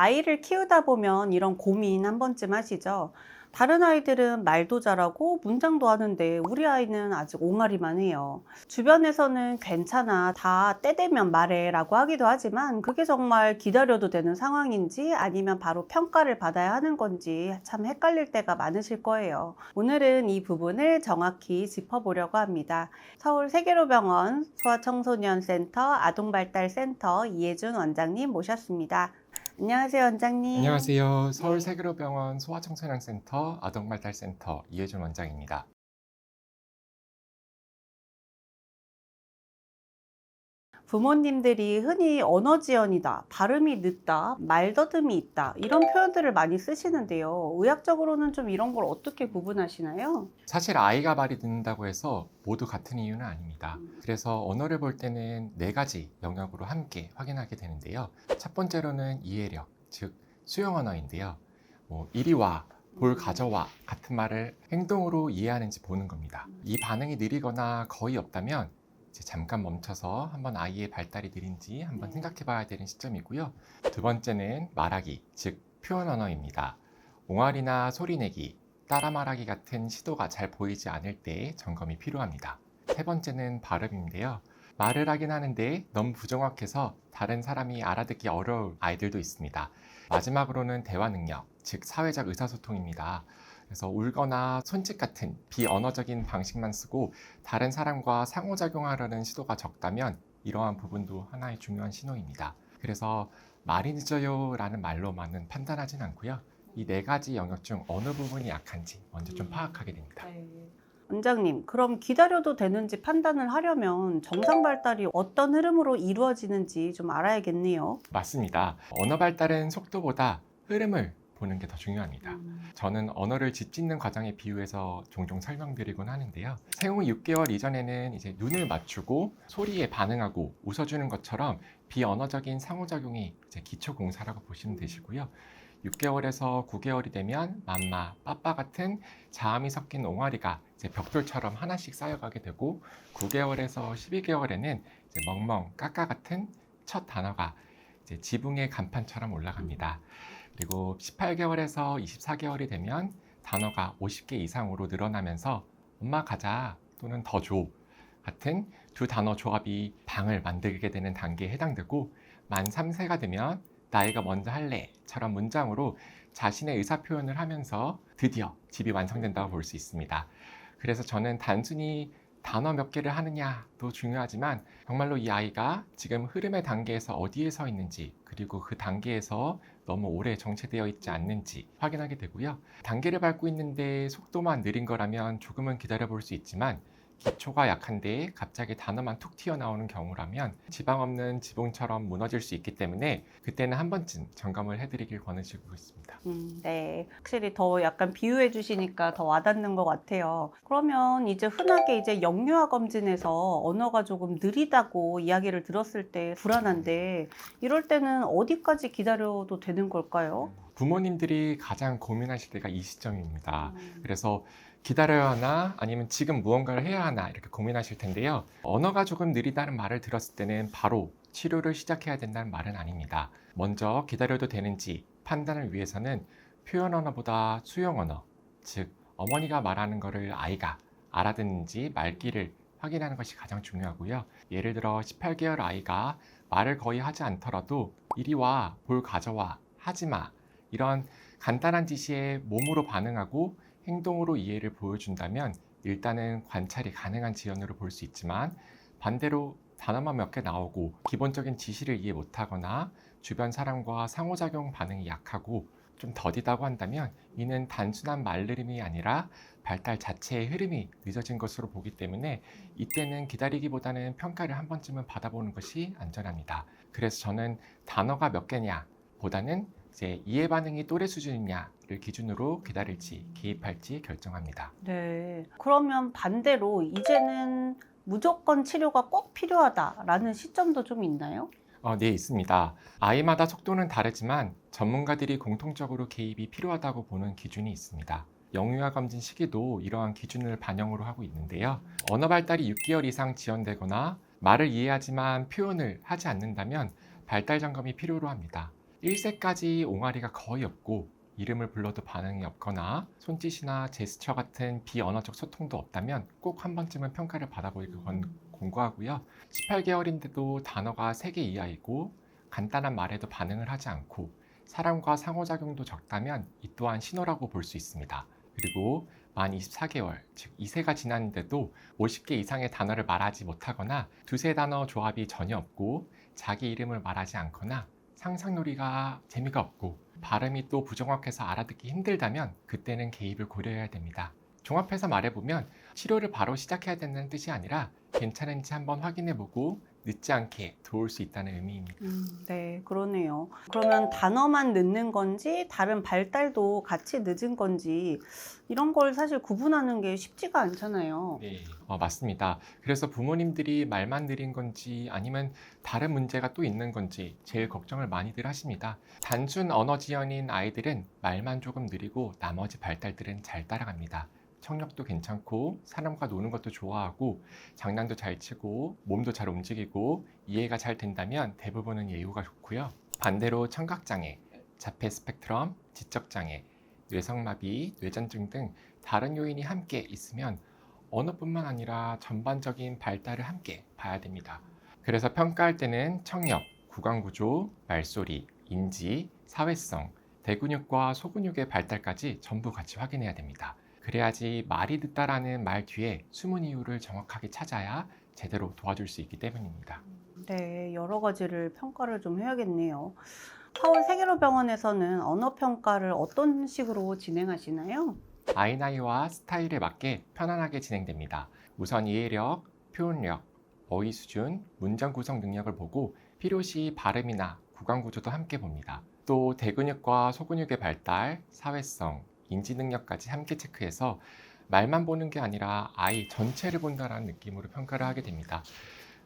아이를 키우다 보면 이런 고민 한 번쯤 하시죠? 다른 아이들은 말도 잘하고 문장도 하는데 우리 아이는 아직 옹알이만 해요. 주변에서는 괜찮아, 다 때 되면 말해 라고 하기도 하지만 그게 정말 기다려도 되는 상황인지 아니면 바로 평가를 받아야 하는 건지 참 헷갈릴 때가 많으실 거예요. 오늘은 이 부분을 정확히 짚어보려고 합니다. 서울 세계로병원 소아청소년센터 아동발달센터 이혜준 원장님 모셨습니다. 안녕하세요, 원장님. 안녕하세요. 서울 네. 세계로병원 소아청소년센터 아동발달센터 이혜준 원장입니다. 부모님들이 흔히 언어 지연이다, 발음이 늦다, 말더듬이 있다, 이런 표현들을 많이 쓰시는데요. 의학적으로는 좀 이런 걸 어떻게 구분하시나요? 사실 아이가 말이 듣는다고 해서 모두 같은 이유는 아닙니다. 그래서 언어를 볼 때는 네 가지 영역으로 함께 확인하게 되는데요. 첫 번째로는 이해력, 즉 수용 언어인데요. 이리 와, 볼 가져와 같은 말을 행동으로 이해하는지 보는 겁니다. 이 반응이 느리거나 거의 없다면 이제 잠깐 멈춰서 한번 아이의 발달이 느린지 한번 생각해 봐야 되는 시점이고요. 두 번째는 말하기, 즉 표현 언어입니다. 옹알이나 소리내기, 따라 말하기 같은 시도가 잘 보이지 않을 때 점검이 필요합니다. 세 번째는 발음인데요. 말을 하긴 하는데 너무 부정확해서 다른 사람이 알아듣기 어려울 아이들도 있습니다. 마지막으로는 대화 능력, 즉 사회적 의사소통입니다. 그래서 울거나 손짓 같은 비언어적인 방식만 쓰고 다른 사람과 상호작용하려는 시도가 적다면 이러한 부분도 하나의 중요한 신호입니다. 그래서 말이 늦어요 라는 말로만은 판단하진 않고요. 이 네 가지 영역 중 어느 부분이 약한지 먼저 좀 파악하게 됩니다. 네. 원장님, 그럼 기다려도 되는지 판단을 하려면 정상 발달이 어떤 흐름으로 이루어지는지 좀 알아야겠네요. 맞습니다. 언어 발달은 속도보다 흐름을 보는 게 더 중요합니다. 저는 언어를 짓짓는 과정에 비유해서 종종 설명드리곤 하는데요. 생후 6개월 이전에는 이제 눈을 맞추고 소리에 반응하고 웃어주는 것처럼 비언어적인 상호작용이 이제 기초 공사라고 보시면 되시고요. 6개월에서 9개월이 되면 맘마, 빠빠 같은 자음이 섞인 옹알이가 이제 벽돌처럼 하나씩 쌓여가게 되고 9개월에서 12개월에는 이제 멍멍, 까까 같은 첫 단어가 이제 지붕의 간판처럼 올라갑니다. 그리고 18개월에서 24개월이 되면 단어가 50개 이상으로 늘어나면서 엄마 가자 또는 더 줘 같은 두 단어 조합이 방을 만들게 되는 단계에 해당되고 만 3세가 되면 나이가 먼저 할래처럼 문장으로 자신의 의사표현을 하면서 드디어 집이 완성된다고 볼 수 있습니다. 그래서 저는 단순히 단어 몇 개를 하느냐도 중요하지만 정말로 이 아이가 지금 흐름의 단계에서 어디에 서 있는지 그리고 그 단계에서 너무 오래 정체되어 있지 않는지 확인하게 되고요. 단계를 밟고 있는데 속도만 느린 거라면 조금은 기다려 볼 수 있지만 기초가 약한데 갑자기 단어만 툭 튀어나오는 경우라면 지방 없는 지붕처럼 무너질 수 있기 때문에 그때는 한 번쯤 점검을 해드리길 권해주고 있습니다. 네. 확실히 더 약간 비유해 주시니까 더 와닿는 것 같아요. 그러면 이제 흔하게 이제 영유아 검진에서 언어가 조금 느리다고 이야기를 들었을 때 불안한데 이럴 때는 어디까지 기다려도 되는 걸까요? 부모님들이 가장 고민하실 때가 이 시점입니다. 그래서 기다려야 하나 아니면 지금 무언가를 해야 하나 이렇게 고민하실 텐데요. 언어가 조금 느리다는 말을 들었을 때는 바로 치료를 시작해야 된다는 말은 아닙니다. 먼저 기다려도 되는지 판단을 위해서는 표현 언어보다 수용 언어, 즉 어머니가 말하는 것을 아이가 알아듣는지 말귀를 확인하는 것이 가장 중요하고요. 예를 들어 18개월 아이가 말을 거의 하지 않더라도 이리 와, 볼 가져와, 하지 마 이런 간단한 지시에 몸으로 반응하고 행동으로 이해를 보여준다면 일단은 관찰이 가능한 지연으로 볼 수 있지만 반대로 단어만 몇 개 나오고 기본적인 지시를 이해 못하거나 주변 사람과 상호작용 반응이 약하고 좀 더디다고 한다면 이는 단순한 말느림이 아니라 발달 자체의 흐름이 늦어진 것으로 보기 때문에 이때는 기다리기보다는 평가를 한 번쯤은 받아보는 것이 안전합니다. 그래서 저는 단어가 몇 개냐 보다는 이제 이해 반응이 또래 수준이냐를 기준으로 기다릴지 개입할지 결정합니다. 네. 그러면 반대로 이제는 무조건 치료가 꼭 필요하다라는 시점도 좀 있나요? 네, 있습니다. 아이마다 속도는 다르지만 전문가들이 공통적으로 개입이 필요하다고 보는 기준이 있습니다. 영유아 검진 시기도 이러한 기준을 반영으로 하고 있는데요. 언어 발달이 6개월 이상 지연되거나 말을 이해하지만 표현을 하지 않는다면 발달 점검이 필요로 합니다. 1세까지 옹알이가 거의 없고 이름을 불러도 반응이 없거나 손짓이나 제스처 같은 비언어적 소통도 없다면 꼭 한 번쯤은 평가를 받아보기를 권고하고요. 18개월인데도 단어가 3개 이하이고 간단한 말에도 반응을 하지 않고 사람과 상호작용도 적다면 이 또한 신호라고 볼 수 있습니다. 그리고 만 24개월, 즉 2세가 지났는데도 50개 이상의 단어를 말하지 못하거나 두세 단어 조합이 전혀 없고 자기 이름을 말하지 않거나 상상놀이가 재미가 없고 발음이 또 부정확해서 알아듣기 힘들다면 그때는 개입을 고려해야 됩니다. 종합해서 말해보면 치료를 바로 시작해야 된다는 뜻이 아니라 괜찮은지 한번 확인해보고 늦지 않게 도울 수 있다는 의미입니다. 네, 그러네요. 그러면 단어만 늦는 건지 다른 발달도 같이 늦은 건지 이런 걸 사실 구분하는 게 쉽지가 않잖아요. 네, 맞습니다. 그래서 부모님들이 말만 느린 건지 아니면 다른 문제가 또 있는 건지 제일 걱정을 많이들 하십니다. 단순 언어 지연인 아이들은 말만 조금 느리고 나머지 발달들은 잘 따라갑니다. 청력도 괜찮고 사람과 노는 것도 좋아하고 장난도 잘 치고 몸도 잘 움직이고 이해가 잘 된다면 대부분은 예후가 좋고요. 반대로 청각장애, 자폐 스펙트럼, 지적장애, 뇌성마비, 뇌전증 등 다른 요인이 함께 있으면 언어뿐만 아니라 전반적인 발달을 함께 봐야 됩니다. 그래서 평가할 때는 청력, 구강구조, 말소리, 인지, 사회성, 대근육과 소근육의 발달까지 전부 같이 확인해야 됩니다. 그래야지 말이 듣다라는 말 뒤에 숨은 이유를 정확하게 찾아야 제대로 도와줄 수 있기 때문입니다. 네, 여러 가지를 평가를 좀 해야겠네요. 서울 세계로병원에서는 언어 평가를 어떤 식으로 진행하시나요? 아이 나이와 스타일에 맞게 편안하게 진행됩니다. 우선 이해력, 표현력, 어휘 수준, 문장 구성 능력을 보고 필요시 발음이나 구강 구조도 함께 봅니다. 또 대근육과 소근육의 발달, 사회성, 인지 능력까지 함께 체크해서 말만 보는 게 아니라 아이 전체를 본다는 느낌으로 평가를 하게 됩니다.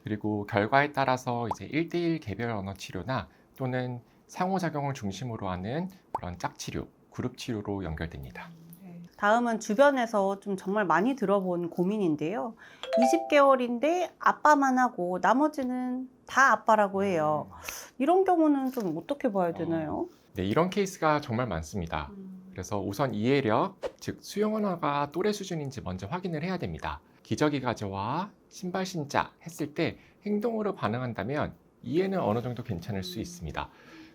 그리고 결과에 따라서 이제 1대1 개별 언어 치료나 또는 상호작용을 중심으로 하는 그런 짝치료, 그룹 치료로 연결됩니다. 다음은 주변에서 좀 정말 많이 들어본 고민인데요. 20개월인데 아빠만 하고 나머지는 다 아빠라고 해요. 이런 경우는 좀 어떻게 봐야 되나요? 네, 이런 케이스가 정말 많습니다. 그래서 우선 이해력, 즉 수용 언어가 또래 수준인지 먼저 확인을 해야 됩니다. 기저귀 가져와, 신발 신자 했을 때 행동으로 반응한다면 이해는 어느 정도 괜찮을 수 있습니다.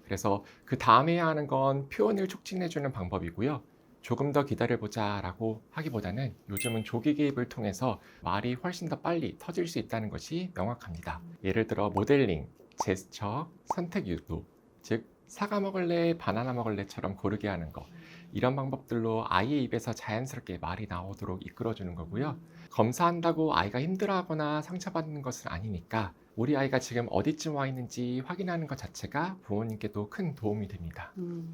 그래서 그 다음에 해야 하는 건 표현을 촉진해주는 방법이고요. 조금 더 기다려보자 라고 하기보다는 요즘은 조기 개입을 통해서 말이 훨씬 더 빨리 터질 수 있다는 것이 명확합니다. 예를 들어 모델링, 제스처, 선택 유도, 즉 사과 먹을래, 바나나 먹을래처럼 고르게 하는 거, 이런 방법들로 아이의 입에서 자연스럽게 말이 나오도록 이끌어주는 거고요. 검사한다고 아이가 힘들어하거나 상처받는 것은 아니니까 우리 아이가 지금 어디쯤 와 있는지 확인하는 것 자체가 부모님께도 큰 도움이 됩니다.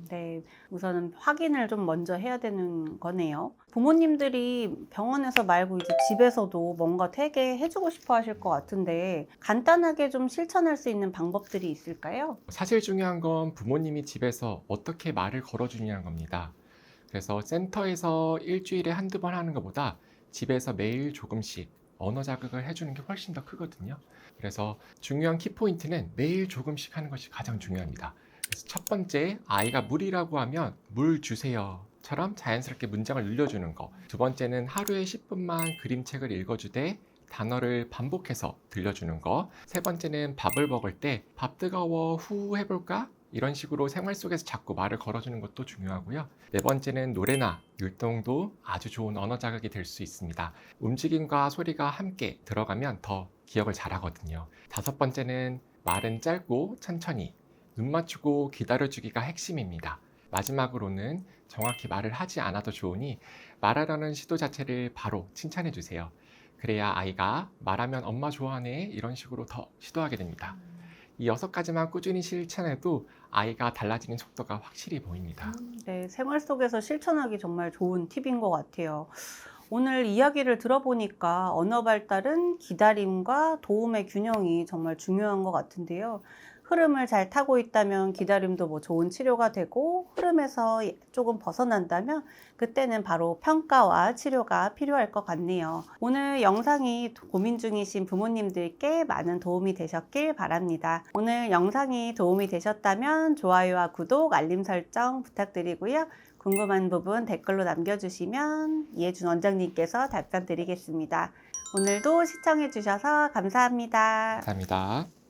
네, 우선은 확인을 좀 먼저 해야 되는 거네요. 부모님들이 병원에서 말고 이제 집에서도 뭔가 되게 해주고 싶어 하실 것 같은데 간단하게 좀 실천할 수 있는 방법들이 있을까요? 사실 중요한 건 부모님이 집에서 어떻게 말을 걸어주냐는 겁니다. 그래서 센터에서 일주일에 한두 번 하는 것보다 집에서 매일 조금씩 언어 자극을 해주는 게 훨씬 더 크거든요. 그래서 중요한 키포인트는 매일 조금씩 하는 것이 가장 중요합니다. 그래서 첫 번째, 아이가 물이라고 하면 물 주세요 처럼 자연스럽게 문장을 늘려주는 거. 두 번째는 하루에 10분만 그림책을 읽어주되 단어를 반복해서 들려주는 거. 세 번째는 밥을 먹을 때 밥 뜨거워 후 해볼까? 이런 식으로 생활 속에서 자꾸 말을 걸어주는 것도 중요하고요. 네 번째는 노래나 율동도 아주 좋은 언어 자극이 될 수 있습니다. 움직임과 소리가 함께 들어가면 더 기억을 잘하거든요. 다섯 번째는 말은 짧고 천천히, 눈 맞추고 기다려주기가 핵심입니다. 마지막으로는 정확히 말을 하지 않아도 좋으니 말하려는 시도 자체를 바로 칭찬해 주세요. 그래야 아이가 말하면 엄마 좋아하네 이런 식으로 더 시도하게 됩니다. 이 6가지만 꾸준히 실천해도 아이가 달라지는 속도가 확실히 보입니다. 네, 생활 속에서 실천하기 정말 좋은 팁인 것 같아요. 오늘 이야기를 들어보니까 언어 발달은 기다림과 도움의 균형이 정말 중요한 것 같은데요. 흐름을 잘 타고 있다면 기다림도 뭐 좋은 치료가 되고, 흐름에서 조금 벗어난다면 그때는 바로 평가와 치료가 필요할 것 같네요. 오늘 영상이 고민 중이신 부모님들께 많은 도움이 되셨길 바랍니다. 오늘 영상이 도움이 되셨다면 좋아요와 구독, 알림 설정 부탁드리고요. 궁금한 부분 댓글로 남겨주시면 이혜준 원장님께서 답변 드리겠습니다. 오늘도 시청해주셔서 감사합니다. 감사합니다.